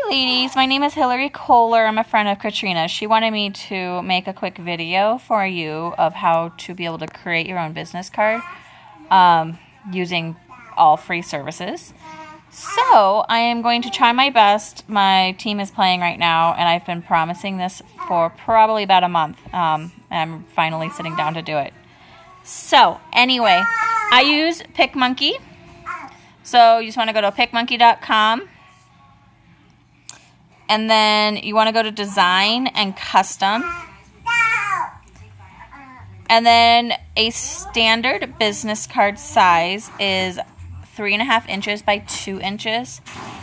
ladies, my name is Hillary Kohler. I'm a friend of Katrina. She wanted me to make a quick video for you of how to be able to create your own business card using all free services. So I am going to try my best. My team is playing right now, and I've been promising this for probably about a month. I'm finally sitting down to do it. So anyway, I use PicMonkey. So you just want to go to picmonkey.com. And then you want to go to Design and Custom. And then a standard business card size is 3.5 inches by 2 inches.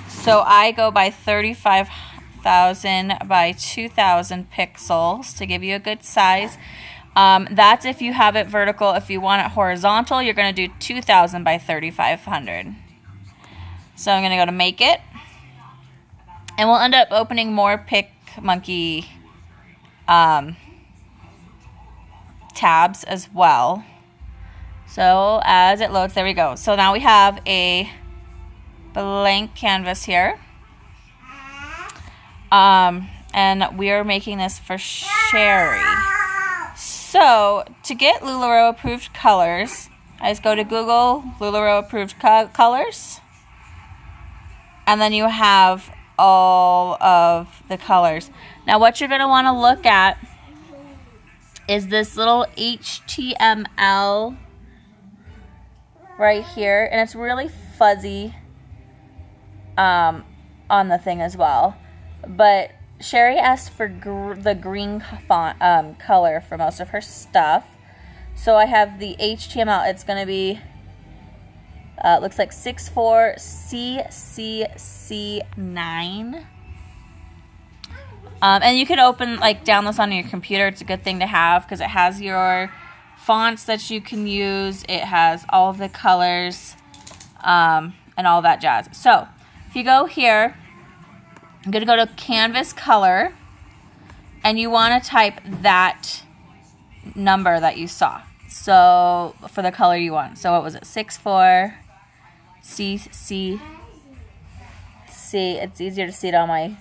So I go by 35,000 by 2,000 pixels to give you a good size. That's if you have it vertical. If you want it horizontal, you're going to do 2,000 by 3,500. So I'm going to go to Make It. And we'll end up opening more PicMonkey tabs as well. So as it loads, there we go. So now we have a blank canvas here. And we are making this for Sherry. So to get LuLaRoe approved colors, I just go to Google LuLaRoe approved colors. And then you have all of the colors. Now what you're going to want to look at is this little HTML right here, and it's really fuzzy on the thing as well. But Sherry asked for the green font color for most of her stuff, so I have the HTML. It's going to be looks like 64CCC9. And you could download this on your computer. It's a good thing to have because it has your fonts that you can use. It has all of the colors and all that jazz. So if you go here, I'm going to go to Canvas Color, and you want to type that number that you saw. So for the color you want. So what was it? 64CCC. It's easier to see it on my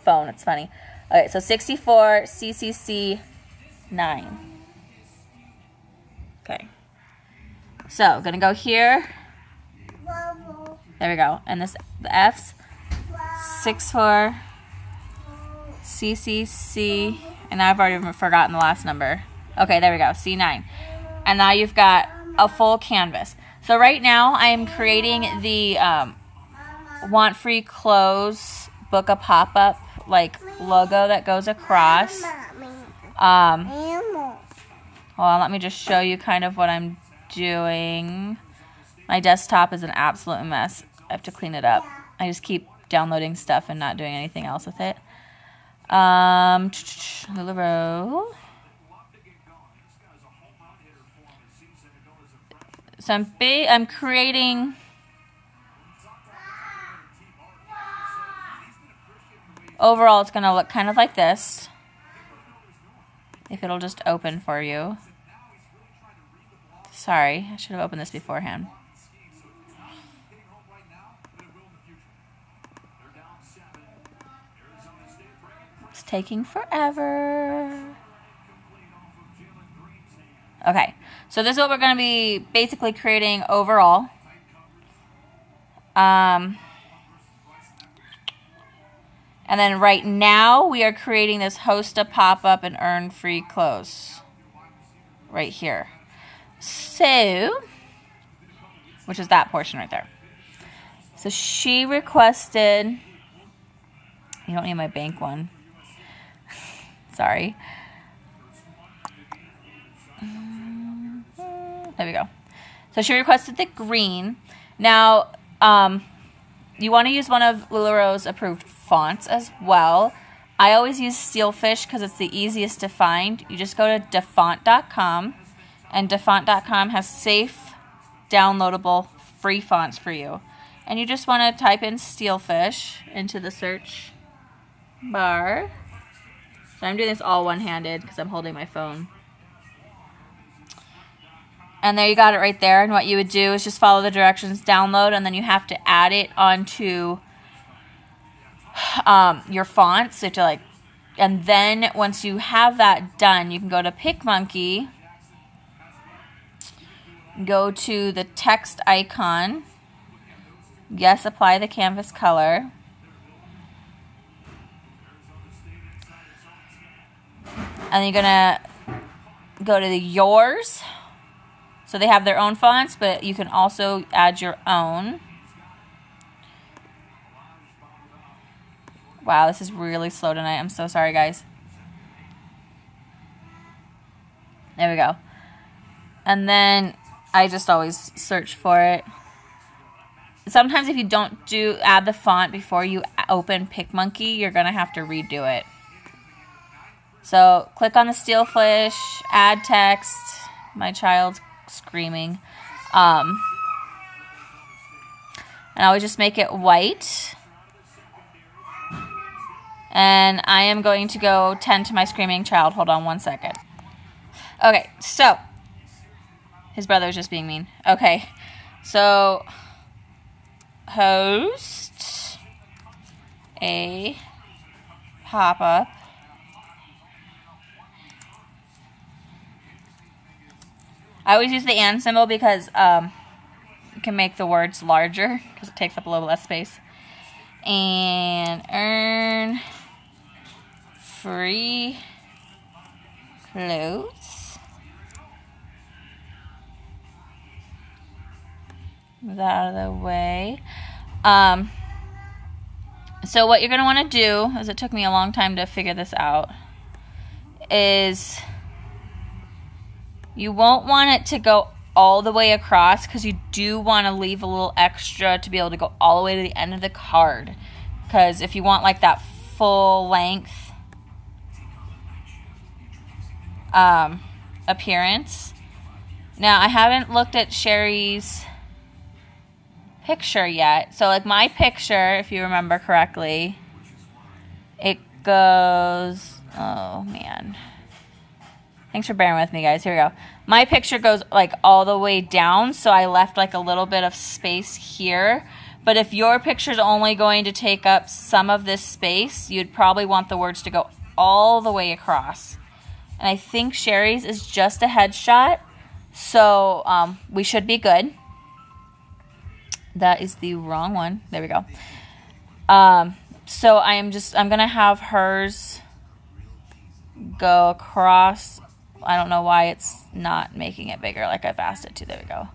phone. It's funny. Okay, so 64CCC9. Okay. So I'm gonna go here. There we go. And the F's 64CCC, and I've already forgotten the last number. Okay, there we go. C9. And now you've got a full canvas. So right now I am creating the Want Free Clothes Book a Pop-Up logo that goes across. Well, let me just show you kind of what I'm doing. My desktop is an absolute mess. I have to clean it up. I just keep downloading stuff and not doing anything else with it. LuLaRoe. So I'm creating. Overall, it's going to look kind of like this. If it'll just open for you. Sorry, I should have opened this beforehand. It's taking forever. Okay, so this is what we're going to be basically creating overall. And then right now, we are creating this host a pop-up and earn free clothes. Right here. So, which is that portion right there. So she requested, you don't need my bank one. Sorry. There we go. So she requested the green. Now, you want to use one of LuLaRoe's approved fonts as well. I always use Steelfish because it's the easiest to find. You just go to defont.com, and defont.com has safe, downloadable, free fonts for you. And you just want to type in Steelfish into the search bar. So I'm doing this all one-handed because I'm holding my phone. And there you got it right there. And what you would do is just follow the directions, download, and then you have to add it onto your fonts. So you have to like, and then once you have that done, you can go to PicMonkey, go to the text icon. Yes, apply the canvas color. And you're gonna go to the yours. So they have their own fonts, but you can also add your own. Wow, this is really slow tonight. I'm so sorry, guys. There we go. And then I just always search for it. Sometimes if you don't add the font before you open PicMonkey, you're going to have to redo it. So click on the steel fish, add text. My child's screaming. And I always just make it white. And I am going to go tend to my screaming child. Hold on one second. Okay, so his brother is just being mean. Okay, so host a pop-up. I always use the and symbol because you can make the words larger because it takes up a little less space. And earn free clothes. Move that out of the way. So what you're going to want to do, as it took me a long time to figure this out, is you won't want it to go all the way across because you do want to leave a little extra to be able to go all the way to the end of the card. Because if you want like that full length appearance. Now I haven't looked at Sherry's picture yet. So like my picture, if you remember correctly, it goes, oh man. Thanks for bearing with me, guys. Here we go. My picture goes like all the way down, so I left like a little bit of space here. But if your picture is only going to take up some of this space, you'd probably want the words to go all the way across. And I think Sherry's is just a headshot, so we should be good. That is the wrong one. There we go. So I'm going to have hers go across. I don't know why it's not making it bigger like I've asked it to. There we go. I'm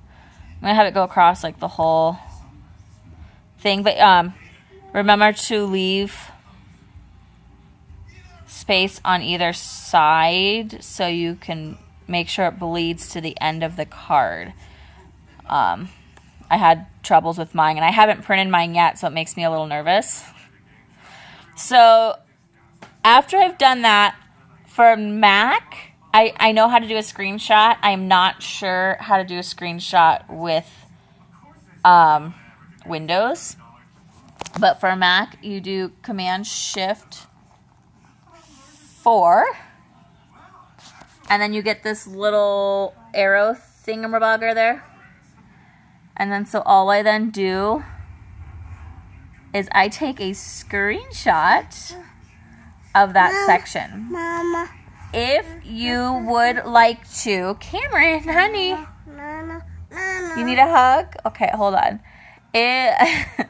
going to have it go across like the whole thing. But remember to leave space on either side so you can make sure it bleeds to the end of the card. I had troubles with mine, and I haven't printed mine yet, so it makes me a little nervous. So after I've done that, for Mac, I know how to do a screenshot. I'm not sure how to do a screenshot with Windows. But for Mac, you do Command-Shift-4. And then you get this little arrow thingamabogger there. And then so all I then do is I take a screenshot of that section. Mama. If you would like to, Cameron, honey, you need a hug? Okay, hold on. If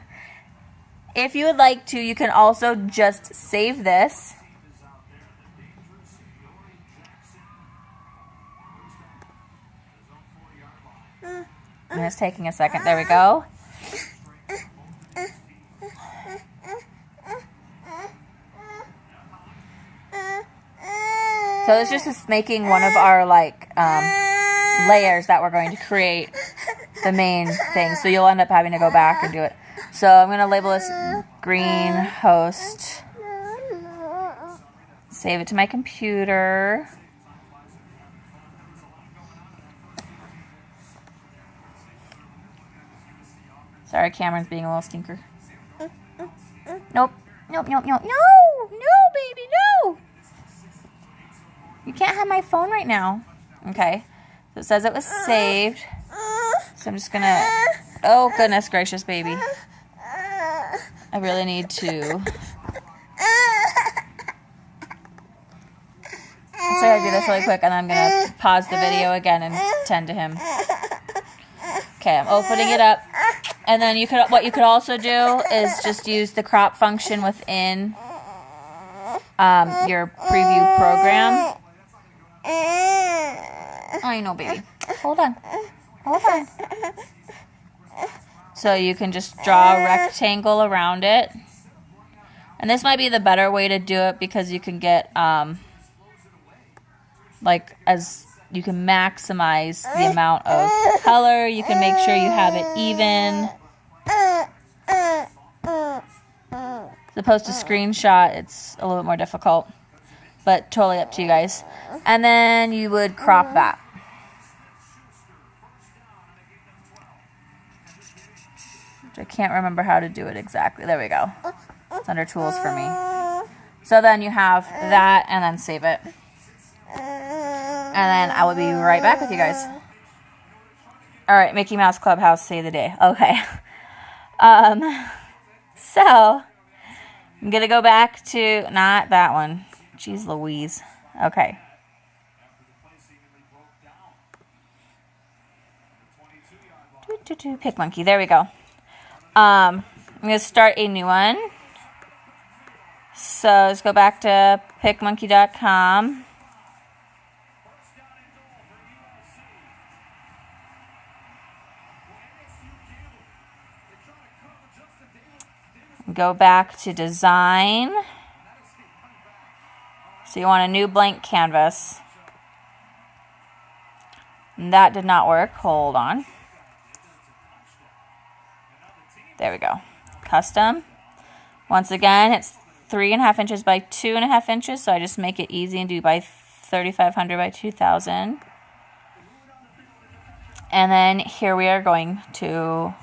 you would like to, you can also just save this. And it's taking a second. There we go. So it's just making one of our like layers that we're going to create the main thing. So you'll end up having to go back and do it. So I'm going to label this green host. Save it to my computer. Sorry, Cameron's being a little stinker. Nope. Nope, nope, nope. No! No, baby, no! You can't have my phone right now. Okay. So it says it was saved. So I'm just going to... Oh, goodness gracious, baby. I really need to gotta do this really quick, and I'm gonna pause the video again and tend to him. Okay, I'm opening it up. And then what you could also do is just use the crop function within your preview program. I know, baby. Hold on. Hold on. So you can just draw a rectangle around it. And this might be the better way to do it because you can get, you can maximize the amount of color. You can make sure you have it even. As opposed to screenshot, it's a little bit more difficult. But totally up to you guys. And then you would crop that. I can't remember how to do it exactly. There we go. It's under tools for me. So then you have that and then save it. And then I will be right back with you guys. Alright, Mickey Mouse Clubhouse, save the day. Okay. So I'm going to go back to, not that one. Jeez Louise. Okay. Pick monkey. There we go. I'm going to start a new one. So let's go back to pickmonkey.com. Go back to design. So you want a new blank canvas. And that did not work. Hold on. There we go. Custom. Once again, it's 3.5 inches by 2.5 inches. So I just make it easy and do by 3,500 by 2,000. And then here we are going to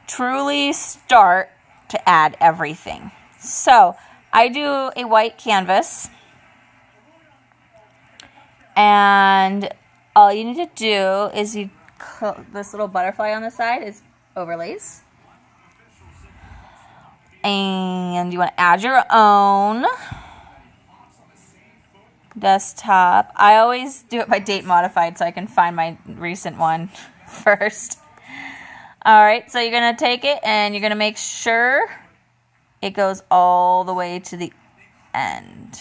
truly start to add everything. So I do a white canvas. And all you need to do is this little butterfly on the side is overlays. And you want to add your own desktop. I always do it by date modified so I can find my recent one first. Alright, so you're going to take it and you're going to make sure it goes all the way to the end.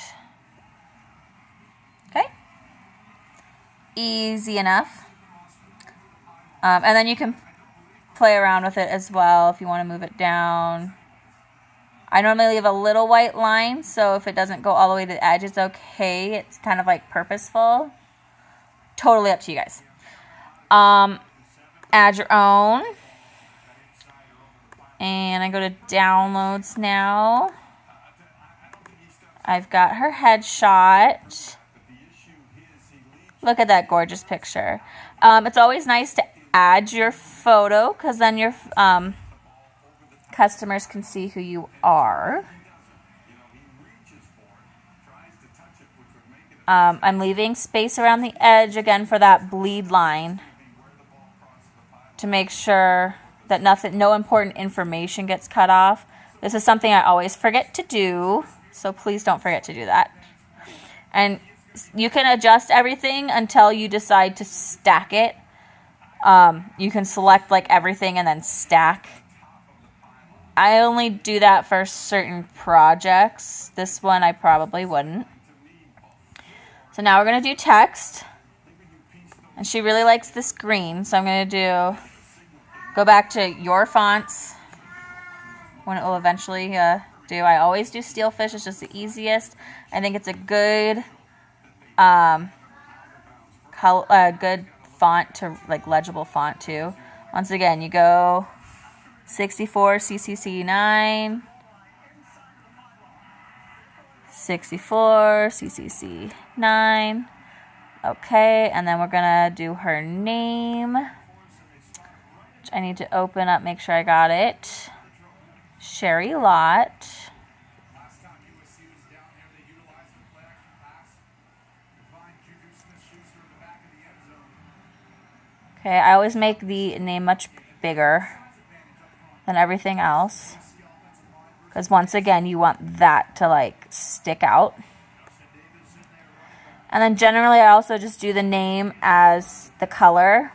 Okay? Easy enough. And then you can play around with it as well if you want to move it down. I normally leave a little white line, so if it doesn't go all the way to the edge, it's okay. It's kind of like purposeful. Totally up to you guys. Add your own. And I go to downloads now. I've got her headshot. Look at that gorgeous picture. It's always nice to add your photo because then your customers can see who you are. I'm leaving space around the edge again for that bleed line to make sure that no important information gets cut off. This is something I always forget to do, so please don't forget to do that. And you can adjust everything until you decide to stack it. You can select like everything and then stack. I only do that for certain projects. This one I probably wouldn't. So now we're going to do text. And she really likes this green, so I'm going to go back to your fonts when it will eventually do. I always do Steelfish. It's just the easiest. I think it's a good good font to legible font too. Once again, you go 64 CCC 9, 64 CCC 9. Okay, and then we're gonna do her name, which I need to open up, make sure I got it. Sherry Lott. Okay, I always make the name much bigger than everything else, because once again, you want that to stick out. And then generally I also just do the name as the color.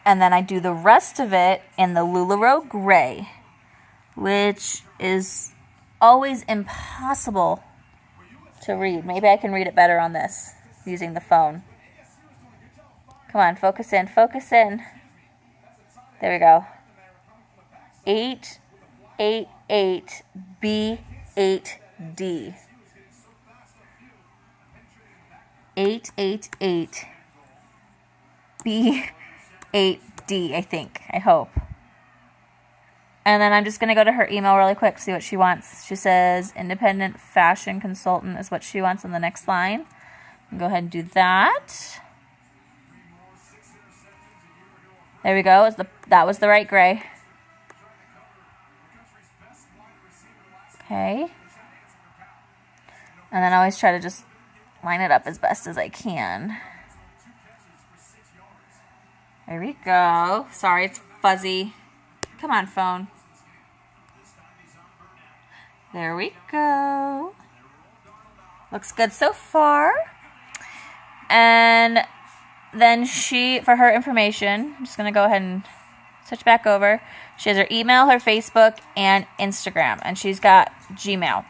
And then I do the rest of it in the LuLaRoe gray, which is always impossible to read. Maybe I can read it better on this using the phone. Come on, focus in, focus in. There we go. 888B8D. 888B8D, I think. I hope. And then I'm just going to go to her email really quick, see what she wants. She says independent fashion consultant is what she wants on the next line. Go ahead and do that. There we go. That was the right gray. Okay. And then I always try to just line it up as best as I can. There we go. Sorry, it's fuzzy. Come on, phone. There we go. Looks good so far. And then for her information, I'm just going to go ahead and switch back over. She has her email, her Facebook, and Instagram. And she's got Gmail.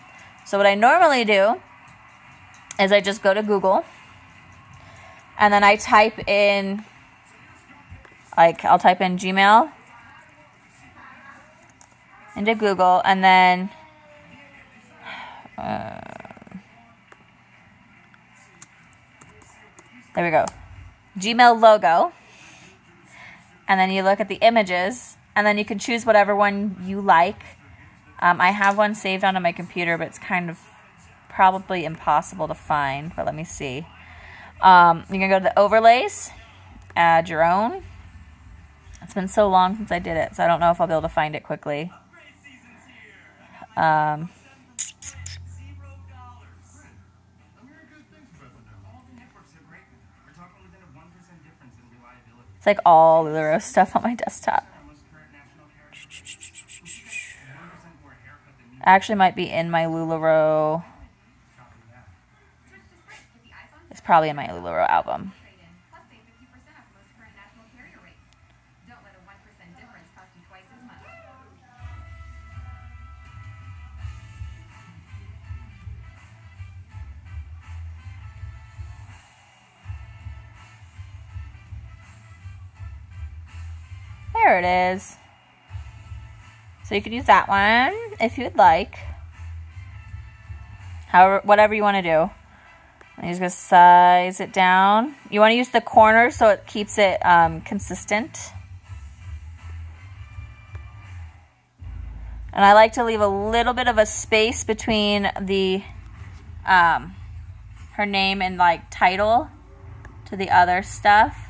So what I normally do is I just go to Google. And then I type in, I'll type in Gmail into Google. And then there we go. Gmail logo. And then you look at the images. And then you can choose whatever one you like. I have one saved onto my computer, but it's kind of probably impossible to find. But let me see. You can go to the overlays. Add your own. It's been so long since I did it, so I don't know if I'll be able to find it quickly. It's like all LuLaRoe stuff on my desktop. Actually might be in my LuLaRoe. It's probably in my LuLaRoe album. There it is. So you could use that one if you would like. However, whatever you want to do. I'm just going to size it down. You want to use the corner so it keeps it consistent. And I like to leave a little bit of a space between the her name and title to the other stuff.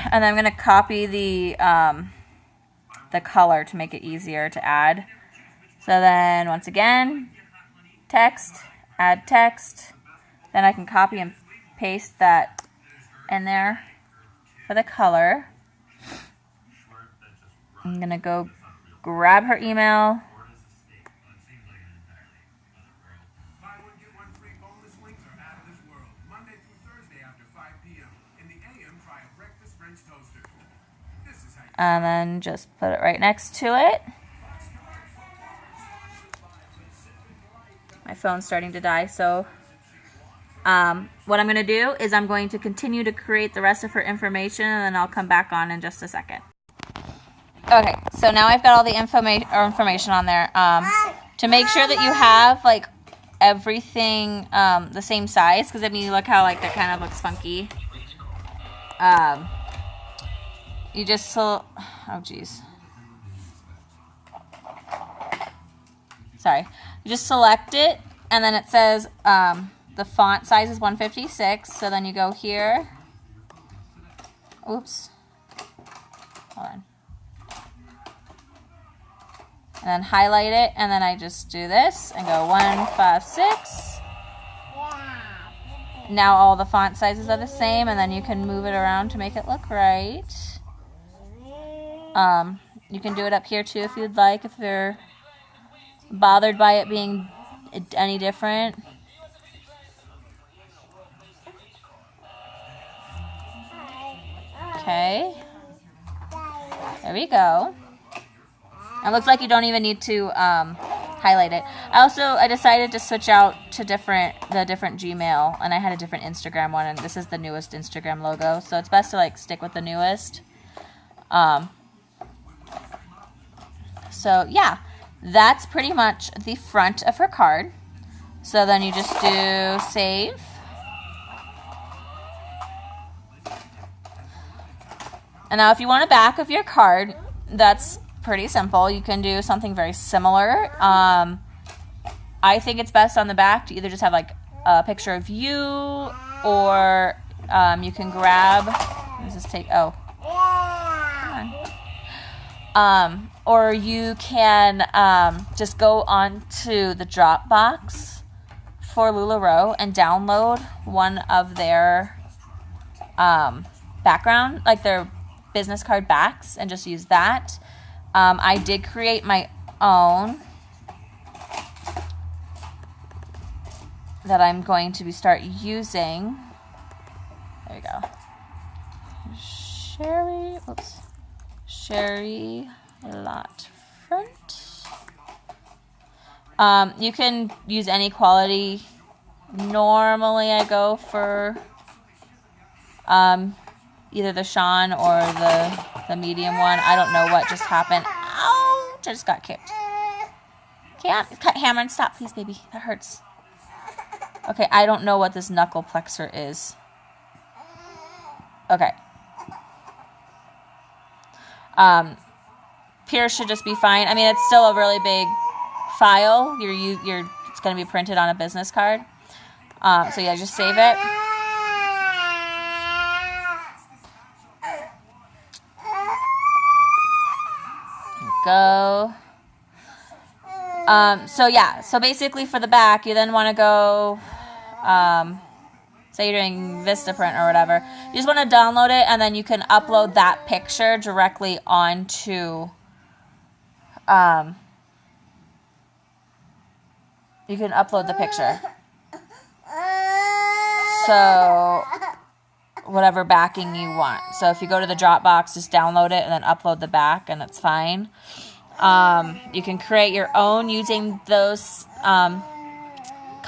And then I'm going to copy the color to make it easier to add. So then once again, text, add text. Then I can copy and paste that in there for the color. I'm going to go grab her email. And then just put it right next to it. My phone's starting to die, so what I'm going to do is I'm going to continue to create the rest of her information, and then I'll come back on in just a second. Okay, so now I've got all the information on there. To make sure that you have everything the same size, because I mean, look how that kind of looks funky. You just oh geez. Sorry. You just select it, and then it says the font size is 156. So then you go here. Oops. Hold on. and then highlight it, and then I just do this and go 1, 5, 6. Now all the font sizes are the same, and then you can move it around to make it look right. You can do it up here too if you'd like, if you're bothered by it being any different. Okay, there we go. It looks like you don't even need to highlight it. I decided to switch out to the different Gmail, and I had a different Instagram one, and this is the newest Instagram logo, so it's best to like stick with the newest. So yeah, that's pretty much the front of her card. So then you just do save. And now if you want a back of your card, that's pretty simple. You can do something very similar. I think it's best on the back to either just have like a picture of you, or you can grab, let's just take, oh, come on. Or you can just go onto the Dropbox for LuLaRoe and download one of their background, like their business card backs, and just use that. I did create my own that I'm going to start using. There you go. Sherry Lot Front. You can use any quality. Normally I go for either the Sean or the medium one. I don't know what just happened. Ouch! I just got kicked. Can't cut hammer and stop, please, baby. That hurts. Okay, I don't know what this knuckle plexor is. Okay. Pierce should just be fine. I mean, it's still a really big file. It's going to be printed on a business card. So yeah, just save it. Go. So basically for the back, you then want to go, say you're doing Vistaprint or whatever, you just want to download it, and then you can upload that picture directly onto, you can upload the picture. So whatever backing you want. So if you go to the Dropbox, just download it and then upload the back, and it's fine. You can create your own using those